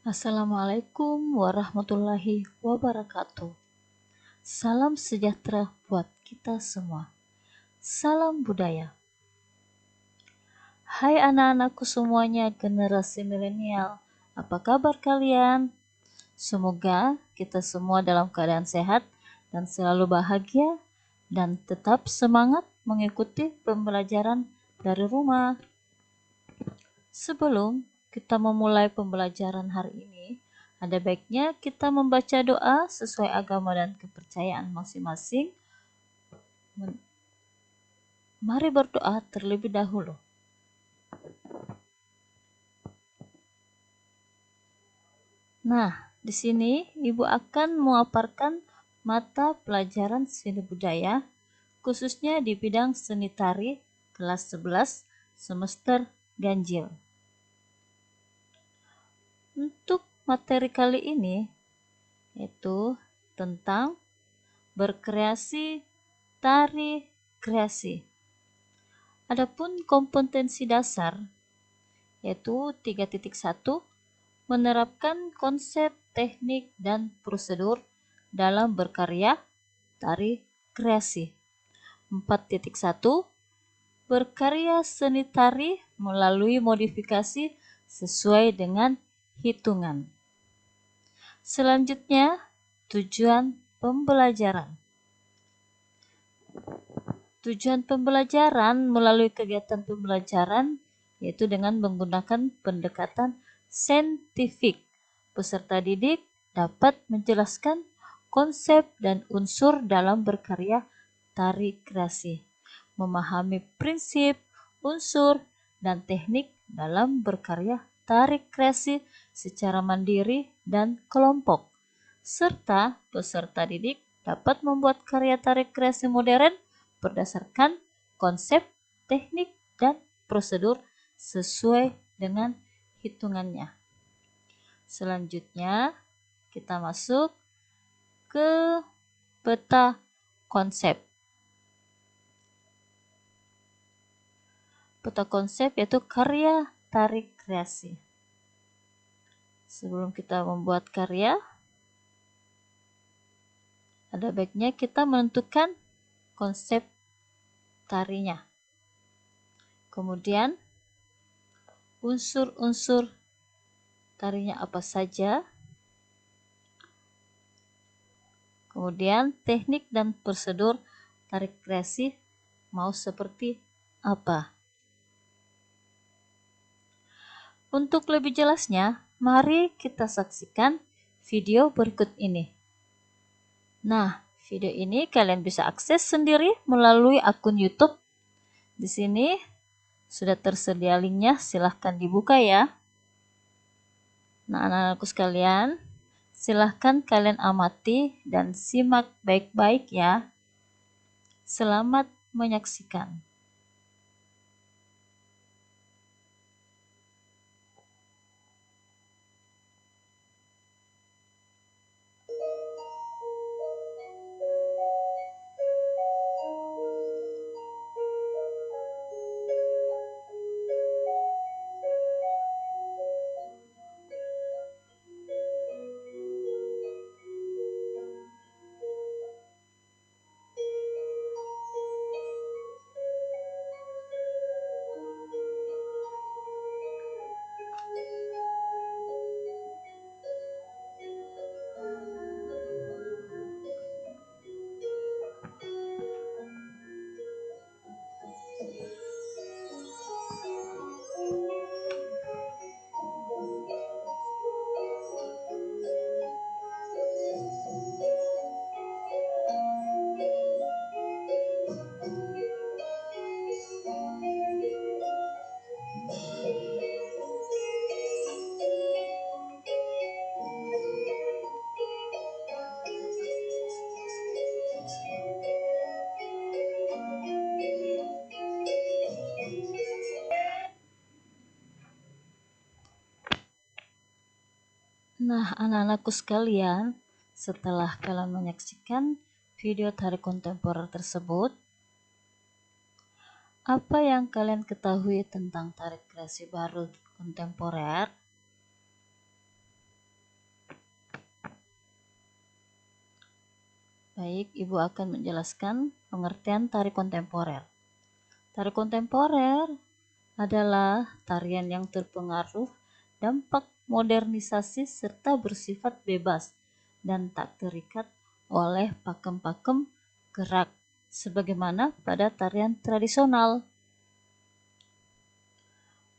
Assalamualaikum warahmatullahi wabarakatuh. Salam sejahtera buat kita semua. Salam budaya. Hai anak-anakku semuanya, generasi milenial. Apa kabar kalian? Semoga kita semua dalam keadaan sehat dan selalu bahagia dan tetap semangat mengikuti pembelajaran dari rumah. Sebelum kita memulai pembelajaran hari ini, ada baiknya kita membaca doa sesuai agama dan kepercayaan masing-masing. Mari berdoa terlebih dahulu. Nah, di sini Ibu akan memaparkan mata pelajaran seni budaya, khususnya di bidang seni tari kelas 11 semester ganjil. Untuk materi kali ini yaitu tentang berkreasi, tari kreasi. Adapun kompetensi dasar yaitu 3.1 menerapkan konsep, teknik, dan prosedur dalam berkarya tari kreasi. 4.1 berkarya seni tari melalui modifikasi sesuai dengan hitungan. Selanjutnya, tujuan pembelajaran. Tujuan pembelajaran melalui kegiatan pembelajaran yaitu dengan menggunakan pendekatan saintifik. Peserta didik dapat menjelaskan konsep dan unsur dalam berkarya tari kreasi, memahami prinsip, unsur, dan teknik dalam berkarya tari kreasi secara mandiri dan kelompok, serta peserta didik dapat membuat karya tari kreasi modern berdasarkan konsep, teknik, dan prosedur sesuai dengan hitungannya. Selanjutnya, kita masuk ke peta konsep. Peta konsep yaitu karya tari kreasi. Sebelum kita membuat karya, ada baiknya kita menentukan konsep tarinya. Kemudian, unsur-unsur tarinya apa saja. Kemudian, teknik dan prosedur tari kreasi mau seperti apa. Untuk lebih jelasnya, mari kita saksikan video berikut ini. Nah, video ini kalian bisa akses sendiri melalui akun YouTube. Di sini sudah tersedia linknya, silahkan dibuka ya. Nah, anak-anakku sekalian, silahkan kalian amati dan simak baik-baik ya. Selamat menyaksikan. Nah, anak-anakku sekalian, setelah kalian menyaksikan video tari kontemporer tersebut, apa yang kalian ketahui tentang tari kreasi baru kontemporer? Baik, Ibu akan menjelaskan pengertian tari kontemporer. Tari kontemporer adalah tarian yang terpengaruh dampak modernisasi serta bersifat bebas dan tak terikat oleh pakem-pakem gerak sebagaimana pada tarian tradisional.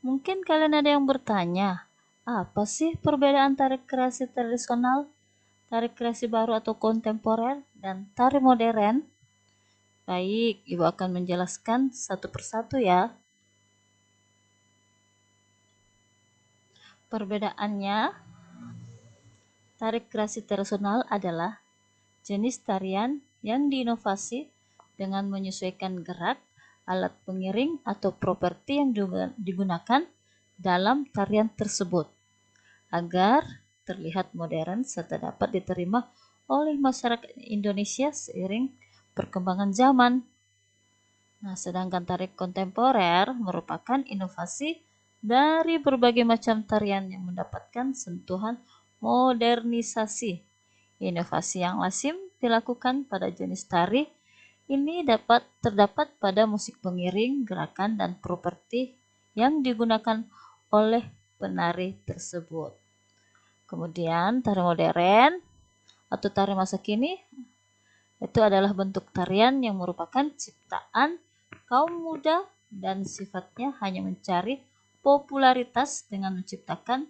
Mungkin kalian ada yang bertanya, apa sih perbedaan tari kreasi tradisional, tari kreasi baru atau kontemporer, dan tari modern? Baik, Ibu akan menjelaskan satu persatu ya. Perbedaannya, tari kreasi tradisional adalah jenis tarian yang diinovasi dengan menyesuaikan gerak, alat pengiring, atau properti yang digunakan dalam tarian tersebut agar terlihat modern serta dapat diterima oleh masyarakat Indonesia seiring perkembangan zaman. Nah, sedangkan tari kontemporer merupakan inovasi dari berbagai macam tarian yang mendapatkan sentuhan modernisasi. Inovasi yang lazim dilakukan pada jenis tari ini terdapat pada musik pengiring, gerakan, dan properti yang digunakan oleh penari tersebut. Kemudian tari modern atau tari masa kini itu adalah bentuk tarian yang merupakan ciptaan kaum muda dan sifatnya hanya mencari popularitas dengan menciptakan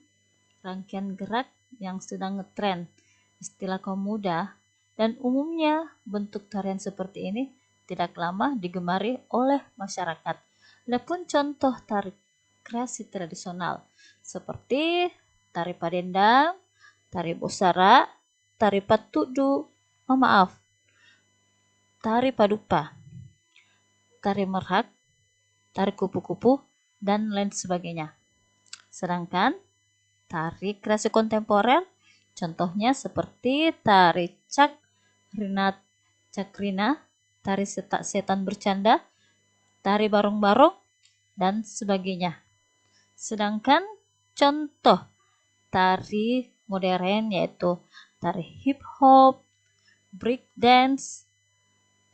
rangkaian gerak yang sedang ngetren. Istilah kaum muda dan umumnya bentuk tarian seperti ini tidak lama digemari oleh masyarakat. Adapun contoh tari kreasi tradisional seperti tari padendang, tari bosara, tari patudu, tari padupa, tari merhak, tari kupu-kupu, dan lain sebagainya. Sedangkan tari kreasi kontemporer contohnya seperti tari cakrina, tari setan bercanda, tari barong-barong, dan sebagainya. Sedangkan contoh tari modern yaitu tari hip hop, break dance,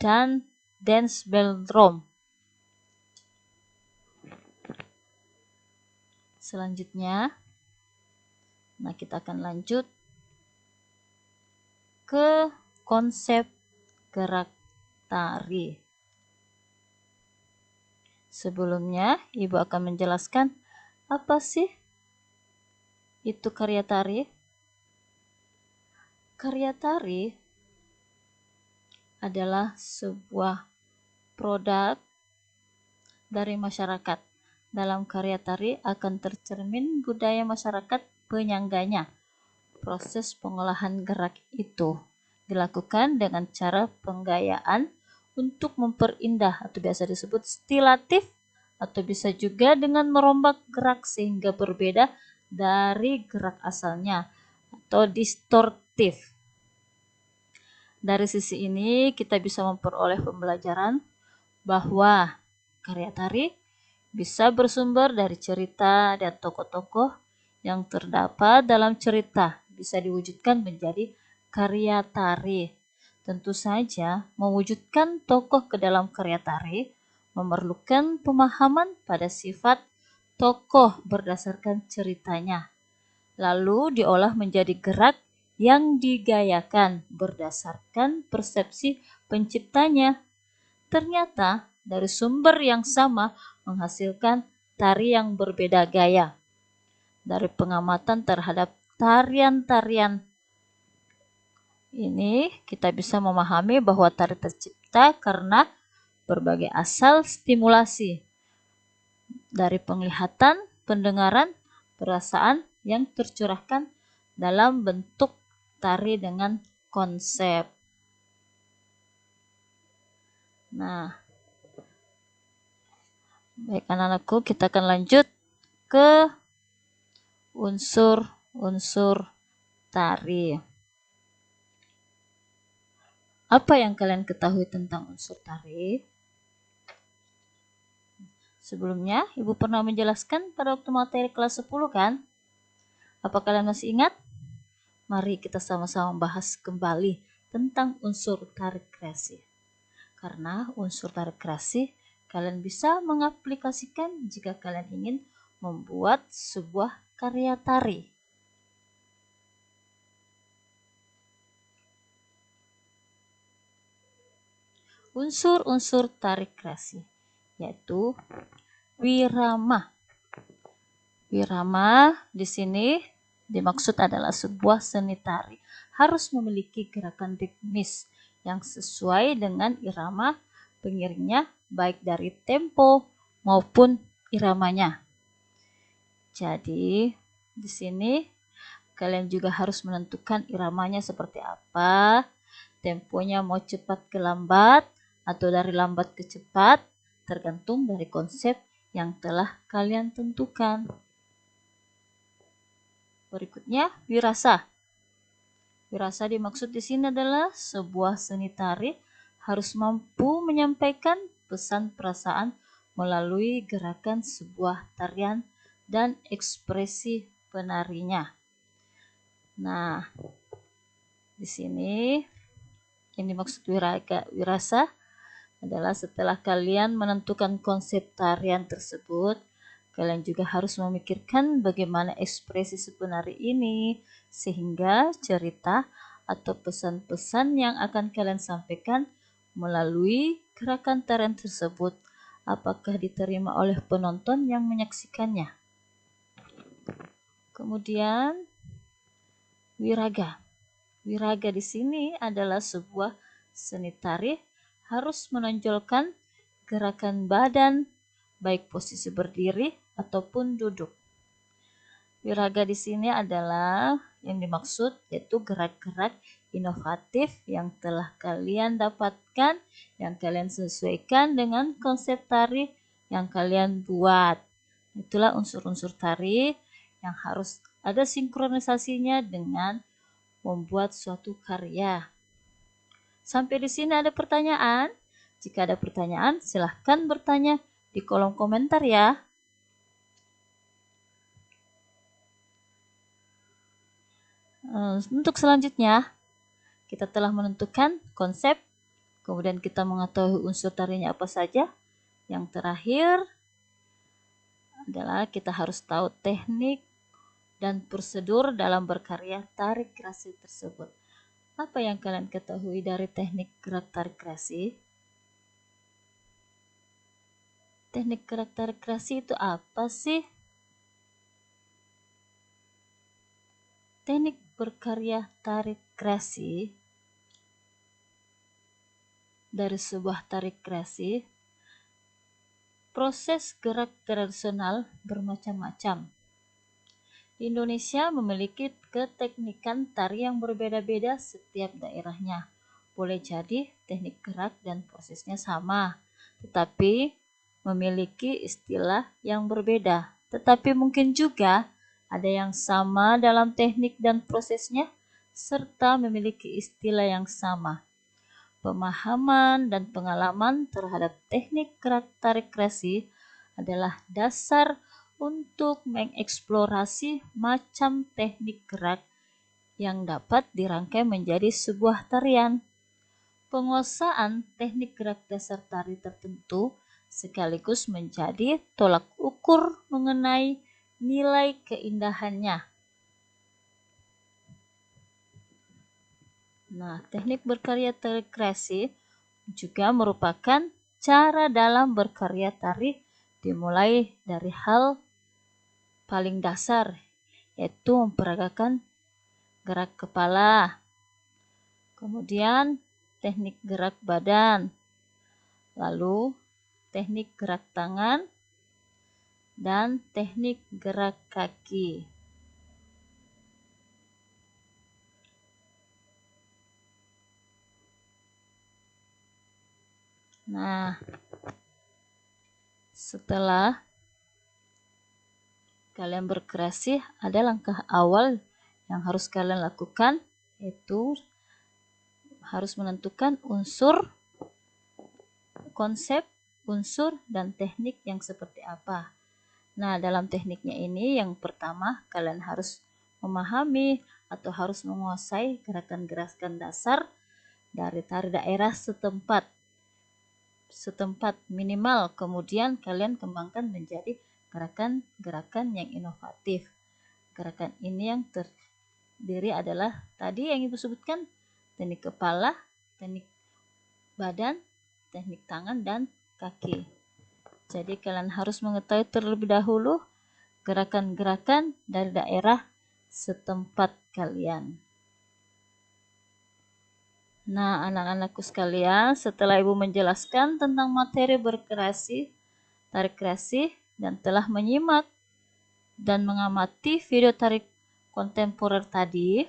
dan dance ballroom. Selanjutnya, kita akan lanjut ke konsep gerak tari. Sebelumnya, Ibu akan menjelaskan apa sih itu karya tari. Karya tari adalah sebuah produk dari masyarakat. Dalam karya tari akan tercermin budaya masyarakat penyangganya. Proses pengolahan gerak itu dilakukan dengan cara penggayaan untuk memperindah atau biasa disebut stilatif atau bisa juga dengan merombak gerak sehingga berbeda dari gerak asalnya atau distortif. Dari sisi ini kita bisa memperoleh pembelajaran bahwa karya tari bisa bersumber dari cerita dan tokoh-tokoh yang terdapat dalam cerita bisa diwujudkan menjadi karya tari. Tentu saja mewujudkan tokoh ke dalam karya tari memerlukan pemahaman pada sifat tokoh berdasarkan ceritanya. Lalu diolah menjadi gerak yang digayakan berdasarkan persepsi penciptanya. Ternyata dari sumber yang sama menghasilkan tari yang berbeda gaya. Dari pengamatan terhadap tarian-tarian ini kita bisa memahami bahwa tari tercipta karena berbagai asal stimulasi dari penglihatan, pendengaran, perasaan yang tercurahkan dalam bentuk tari dengan konsep. Nah, baik anak-anakku, kita akan lanjut ke unsur-unsur tari. Apa yang kalian ketahui tentang unsur tari? Sebelumnya, Ibu pernah menjelaskan pada waktu materi kelas 10 kan? Apa kalian masih ingat? Mari kita sama-sama bahas kembali tentang unsur tarik kreasi. Karena unsur tarik kreasi kalian bisa mengaplikasikan jika kalian ingin membuat sebuah karya tari. Unsur-unsur tarik kreasi yaitu wirama. Wirama di sini dimaksud adalah sebuah seni tari harus memiliki gerakan ritmis yang sesuai dengan irama pengiringnya, baik dari tempo maupun iramanya. Jadi, di sini kalian juga harus menentukan iramanya seperti apa, temponya mau cepat ke lambat atau dari lambat ke cepat, tergantung dari konsep yang telah kalian tentukan. Berikutnya, wirasa. Wirasa dimaksud di sini adalah sebuah seni tari harus mampu menyampaikan pesan perasaan melalui gerakan sebuah tarian dan ekspresi penarinya. Nah, di sini yang dimaksud wirasa adalah setelah kalian menentukan konsep tarian tersebut, kalian juga harus memikirkan bagaimana ekspresi si penari ini, sehingga cerita atau pesan-pesan yang akan kalian sampaikan melalui gerakan tarian tersebut, apakah diterima oleh penonton yang menyaksikannya. Kemudian, wiraga. Wiraga di sini adalah sebuah seni tari harus menonjolkan gerakan badan, baik posisi berdiri ataupun duduk. Wiraga di sini adalah yang dimaksud yaitu gerak-gerak inovatif yang telah kalian dapatkan, yang kalian sesuaikan dengan konsep tari yang kalian buat. Itulah unsur-unsur tari yang harus ada sinkronisasinya dengan membuat suatu karya. Sampai di sini ada pertanyaan? Jika ada pertanyaan, silahkan bertanya di kolom komentar ya. Untuk selanjutnya, kita telah menentukan konsep, kemudian kita mengetahui unsur tarinya apa saja. Yang terakhir adalah kita harus tahu teknik dan prosedur dalam berkarya tarik kreasi tersebut. Apa yang kalian ketahui dari teknik gerak tarik kreasi? Teknik gerak tarik kreasi itu apa sih? Teknik berkarya tarik kreasi dari sebuah tarik kreasi, proses gerak tradisional bermacam-macam. Di Indonesia memiliki keteknikan tari yang berbeda-beda setiap daerahnya. Boleh jadi teknik gerak dan prosesnya sama, tetapi memiliki istilah yang berbeda. Tetapi mungkin juga ada yang sama dalam teknik dan prosesnya, serta memiliki istilah yang sama. Pemahaman dan pengalaman terhadap teknik gerak tarik kreasi adalah dasar untuk mengeksplorasi macam teknik gerak yang dapat dirangkai menjadi sebuah tarian. Penguasaan teknik gerak dasar tari tertentu sekaligus menjadi tolak ukur mengenai nilai keindahannya. Nah, teknik berkarya tarik kreasi juga merupakan cara dalam berkarya tari dimulai dari hal paling dasar, yaitu memperagakan gerak kepala, kemudian teknik gerak badan, lalu teknik gerak tangan, dan teknik gerak kaki. Nah, setelah kalian berkreasi, ada langkah awal yang harus kalian lakukan, yaitu harus menentukan unsur, konsep, unsur, dan teknik yang seperti apa. Nah, dalam tekniknya ini yang pertama kalian harus memahami atau harus menguasai gerakan-gerakan dasar dari tari daerah setempat minimal, kemudian kalian kembangkan menjadi gerakan-gerakan yang inovatif. Gerakan ini yang terdiri adalah tadi yang Ibu sebutkan, teknik kepala, teknik badan, teknik tangan, dan kaki. Jadi kalian harus mengetahui terlebih dahulu gerakan-gerakan dari daerah setempat kalian. Nah, anak-anakku sekalian, setelah Ibu menjelaskan tentang materi berkreasi, tarik kreasi, dan telah menyimak dan mengamati video tarik kontemporer tadi,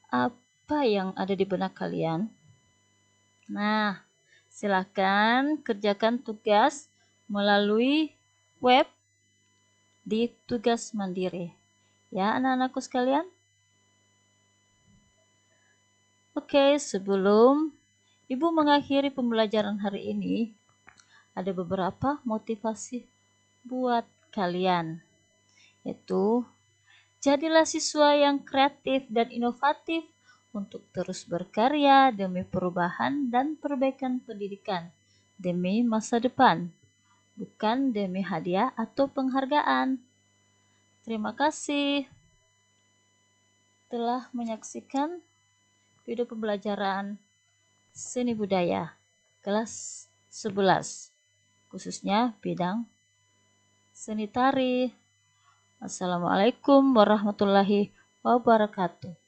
apa yang ada di benak kalian? Nah, silakan kerjakan tugas melalui web di tugas mandiri. Ya, anak-anakku sekalian. Oke, sebelum Ibu mengakhiri pembelajaran hari ini, ada beberapa motivasi buat kalian. Yaitu, jadilah siswa yang kreatif dan inovatif untuk terus berkarya demi perubahan dan perbaikan pendidikan, demi masa depan, bukan demi hadiah atau penghargaan. Terima kasih telah menyaksikan video pembelajaran seni budaya kelas 11, khususnya bidang seni tari. Assalamualaikum warahmatullahi wabarakatuh.